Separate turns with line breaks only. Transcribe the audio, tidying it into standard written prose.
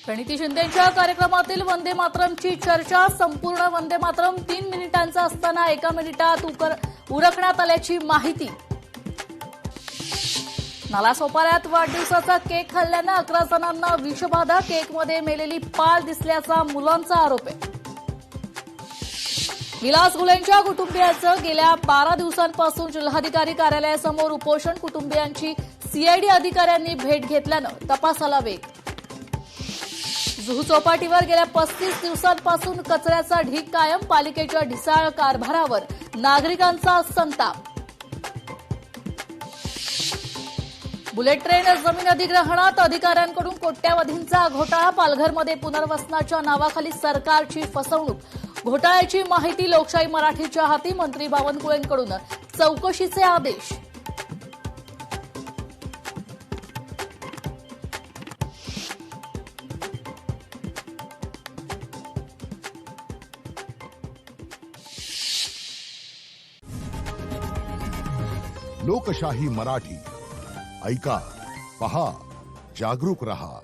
प्रणिती शिंदेच्या कार्यक्रमातील वंदे मातरमची चर्चा संपूर्ण वंदे मातरम 3 मिनिटांचा असताना 1 मिनिटात उरकण्यात आल्याची माहिती। नालासोपाऱ्यात वाढदिवसाचा केक खाल्ल्यानं 11 जणांना विषबाधा, केकमध्ये मेलेली पाल दिसल्याचा मुलांचा आरोप आहे। विलास घुलेंच्या कुटुंबियांचं गेल्या 12 दिवसांपासून जिल्हाधिकारी कार्यालयासमोर उपोषण, कुटुंबियांची सीआयडी अधिकाऱ्यांनी भेट घेतल्यानं तपासाला वेग। जुहू चौपाटीवर गेल्या 35 दिवसांपासून कचऱ्याचा ढीग कायम, पालिकेच्या ढिसाळ कारभारावर नागरिकांचा संताप। बुलेट ट्रेन जमीन अधिग्रहणात अधिकाऱ्यांकडून कोट्यावधींचा घोटाळा, पालघरमध्ये पुनर्वसनाच्या नावाखाली सरकारची फसवणूक, घोटाळ्याची माहिती लोकशाही मराठीच्या हाती, मंत्री बावनकुळेंकडून चौकशीचे आदेश।
लोकशाही मराठी ऐका, पहा, जागरूक रहा।